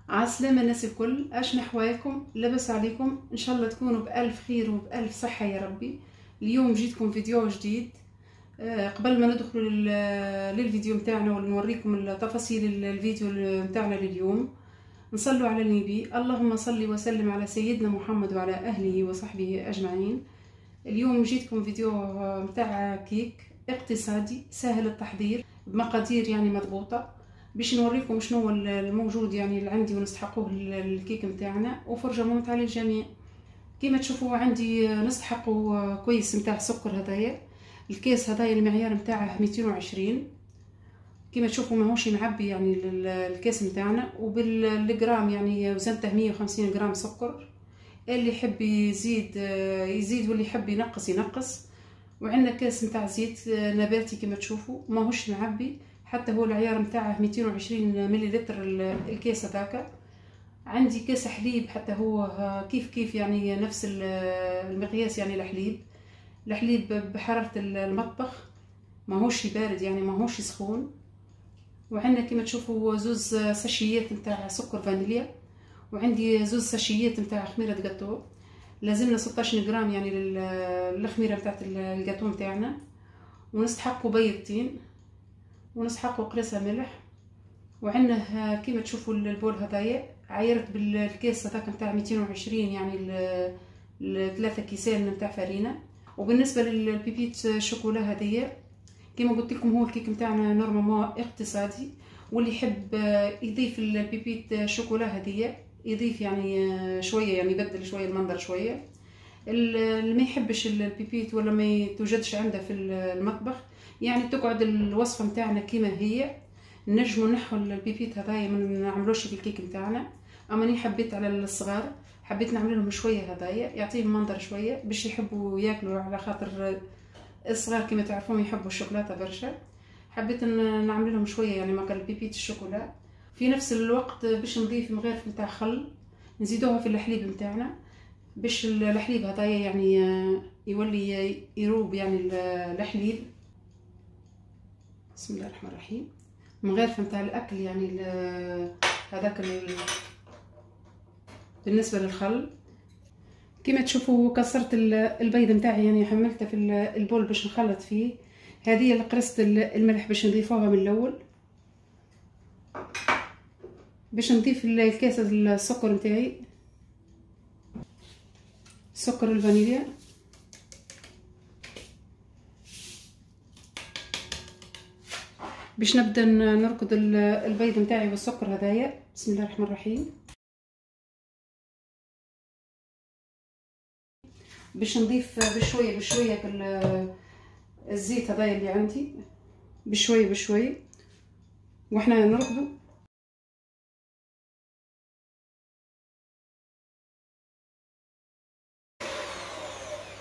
عالسلامة الناس الكل، اش نحوايكم؟ لاباس عليكم؟ ان شاء الله تكونوا بألف خير وبألف صحة يا ربي. اليوم جيتكم فيديو جديد. قبل ما ندخل للفيديو متاعنا ونوريكم التفاصيل الفيديو متاعنا لليوم، نصلوا على النبي. اللهم صل وسلم على سيدنا محمد وعلى اهله وصحبه اجمعين. اليوم جيتكم فيديو متاع كيك اقتصادي سهل التحضير بمقادير يعني مضبوطه، باش نوريكم شنو الموجود يعني اللي عندي ونستحقوه الكيك متاعنا، وفرجه ممتعه للجميع. كيما تشوفوا عندي نستحقوا كويس متاع سكر. هدايا الكيس هدايا المعيار متاعه 220. كيما تشوفوا ماهوش معبي يعني الكيس متاعنا، وبالجرام يعني وزنته 150 جرام سكر. اللي يحب يزيد يزيد، واللي يحب ينقص ينقص. وعندنا كاس نتاع زيت نباتي كما تشوفوا ماهوش معبي، حتى هو العيار نتاعه 220 مليلتر الكيس هذاك. عندي كاس حليب حتى هو كيف يعني نفس المقياس، يعني الحليب بحرارة المطبخ، ماهوش بارد يعني ماهوش سخون. وعندنا كما تشوفوا زوز ساشيات نتاع سكر فانيليا، وعندي زوز ساشيات نتاع خميره جاتو. لازمنا 16 جرام يعني للخميره نتاعت الجاتو نتاعنا. ونستحقوا بيضتين، ونستحقوا قرصه ملح. وعندنا كيما تشوفوا البول هذايا عايرت بالكيس هذاك نتاع 220 يعني الثلاثه كيسان نتاع فرينه. وبالنسبه للبيبيت شوكولا هذيا كيما قلت لكم هو الكيك نتاعنا نورمالمون اقتصادي، واللي يحب يضيف البيبيت شوكولا هذيا يضيف يعني شويه، يعني يبدل شويه المنظر شويه. اللي ما يحبش البيبيت ولا ما توجدش عنده في المطبخ، يعني تقعد الوصفه نتاعنا كيما هي. نجموا نحو البيبيت هذايا ما نعملوش في الكيك نتاعنا. اما اني حبيت على الصغار حبيت نعمل لهم شويه هذايا يعطيهم منظر شويه باش يحبوا ياكلوا، على خاطر الصغار كما تعرفون يحبوا الشوكولاته برشا. حبيت نعمل لهم شويه يعني ماكل البيبيت الشوكولا. في نفس الوقت باش نضيف مغرف نتاع خل نزيدوها في الحليب نتاعنا، باش الحليب هذايا يعني يولي يروب يعني الحليب. بسم الله الرحمن الرحيم. مغرف نتاع الاكل يعني هذاك بالنسبه للخل. كما تشوفوا كسرت البيض نتاعي، يعني حملته في البول باش نخلط فيه. هذه قرصه الملح باش نضيفوها من الاول، باش نضيف الكاسه السكر نتاعي، سكر الفانيليا. باش نبدا نركض البيض نتاعي والسكر هذايا. بسم الله الرحمن الرحيم. باش نضيف بشويه بشويه الزيت هذايا اللي عندي، بشويه بشويه واحنا نركضوا.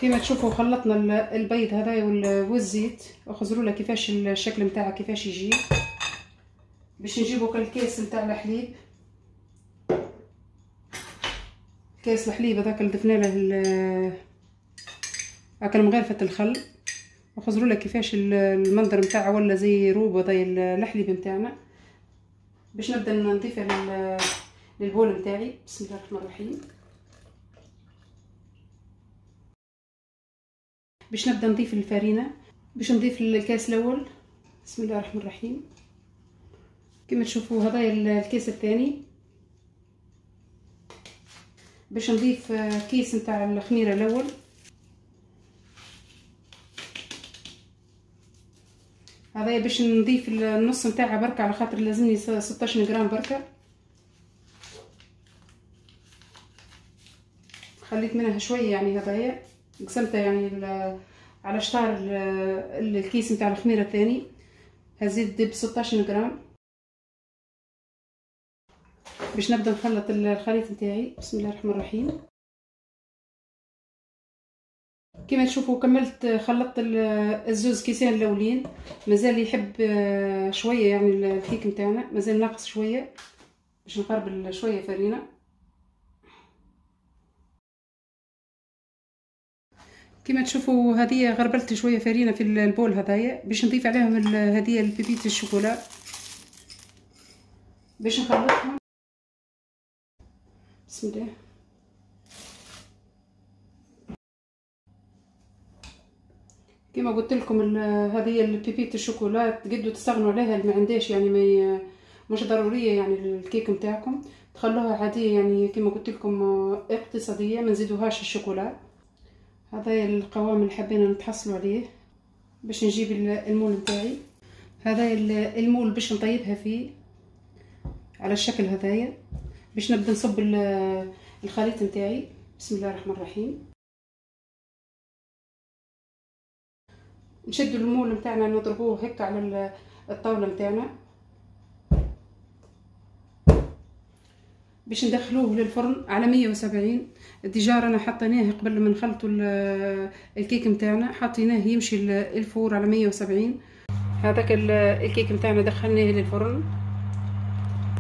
كما تشوفوا خلطنا البيض هذايا والزيت، وخزروا له كيفاش الشكل نتاعه كيفاش يجي. باش نجيبوا كالكيس نتاع الحليب، كاس الحليب هذاك اللي ضفنا له هاكا مغرفه الخل، وخزروا له كيفاش المنظر نتاعه ولا زي روب هذايا الحليب نتاعنا. باش نبدا نضيفه للبول نتاعي. بسم الله الرحمن الرحيم. باش نبدا نضيف الفرينه، باش نضيف الكاس الاول. بسم الله الرحمن الرحيم. كما تشوفوا هذايا الكيس الثاني. باش نضيف كيس نتاع الخميره الاول. هذايا باش نضيف النص نتاعها بركه، على خاطر لازمني 16 جرام بركه. خليت منها شويه يعني هذايا قسمتها يعني على شطار الكيس نتاع الخميره الثاني. هزيد ب 16 جرام باش نبدا نخلط الخليط نتاعي. بسم الله الرحمن الرحيم. كما تشوفوا كملت خلطت الزوز كيسان الاولين. مازال يحب شويه يعني الكيك نتاعنا مازال ناقص شويه، باش نقرب شويه فرينه. كما تشوفوا هذه غربلت شويه فرينه في البول هذايا باش نضيف عليهم هذه البيبيت الشوكولا باش نخلطهم. بسم الله. كما قلت لكم هذه البيبيت الشوكولات تقدروا تستغنوا عليها اللي ما عندهاش يعني مش ضروريه يعني الكيك نتاعكم، تخلوها عاديه يعني كما قلت لكم اقتصاديه، ما نزيدوهاش الشوكولا. هذا القوام اللي حبينا نتحصلوا عليه باش نجيب المول نتاعي. هذا المول باش نطيبها فيه على الشكل هذايا، باش نبدا نصب الخليط نتاعي. بسم الله الرحمن الرحيم. نشدوا المول نتاعنا نضربوه هكا على الطاوله نتاعنا باش ندخلوه للفرن على 170. ديجا رانا حطيناه قبل ما نخلطوا الكيك نتاعنا، حطيناه يمشي الفور على 170. هذاك الكيك نتاعنا دخلناه للفرن،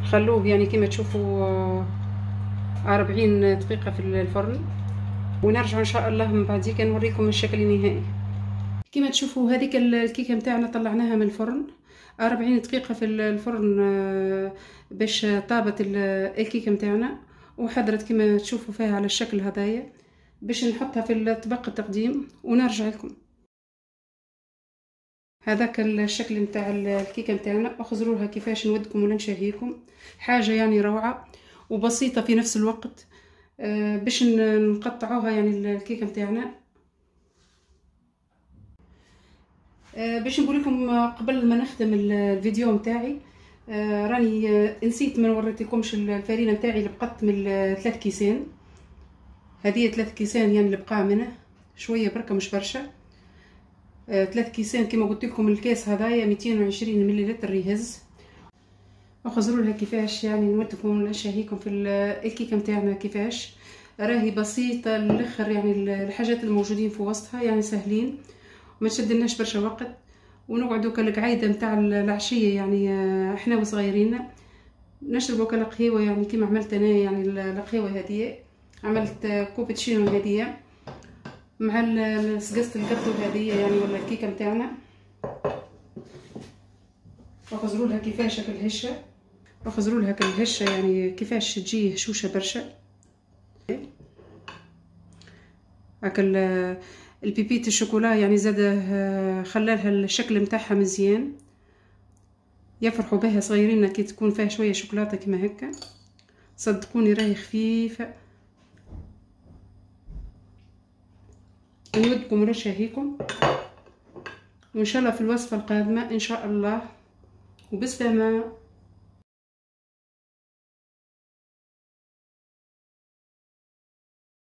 خلوه يعني كما تشوفوا 40 دقيقه في الفرن، ونرجع ان شاء الله من بعديك نوريكم الشكل النهائي. كما تشوفوا هذيك الكيكه نتاعنا طلعناها من الفرن 40 دقيقه في الفرن باش طابت الكيكه نتاعنا، وحضرت كما تشوفوا فيها على الشكل هذايا، باش نحطها في الطبق التقديم ونرجع لكم. هذاك الشكل نتاع الكيكه نتاعنا، اخزروها كيفاش نودكم ولا نشهيكم، حاجه يعني روعه وبسيطه في نفس الوقت. باش نقطعوها يعني الكيكه نتاعنا. باش نقول لكم قبل ما نختم الفيديو نتاعي، راني نسيت ما وريتكمش الفرينه نتاعي اللي بقت من 3 كيسان. هذه 3 كيسان يعني اللي بقى منه شويه بركه مش برشا. 3 كيسان كما قلت لكم. الكاس هذايا 220 مليلتر يهز. اخزروا لها كيفاش يعني نودكم نشهيكم في الكيكه نتاعنا كيفاش راهي بسيطه للاخر، يعني الحاجات الموجودين في وسطها يعني سهلين، ما تشدلناش برشا وقت، ونقعدوا كالقعيده نتاع العشيه يعني احنا وصغيرين نشربوا كالقهوه يعني كيما عملت انا. يعني القهوه هذه عملت كوبتشينو هذه مع سقسط القطو هذه يعني ولا الكيكه نتاعنا. وخزروا لها كيفاش الهشه، وخزروا لها الهشه يعني كيفاش تجي هشوشه برشا. هاك البيبيت الشوكولا يعني زاد خلالها الشكل نتاعها مزيان، يفرحوا بها صغيرين كي تكون فيها شويه شوكولاته كما هكا. صدقوني راهي خفيفه. نودكم ونشهيكم، وان شاء الله في الوصفه القادمه ان شاء الله. وبسلامه.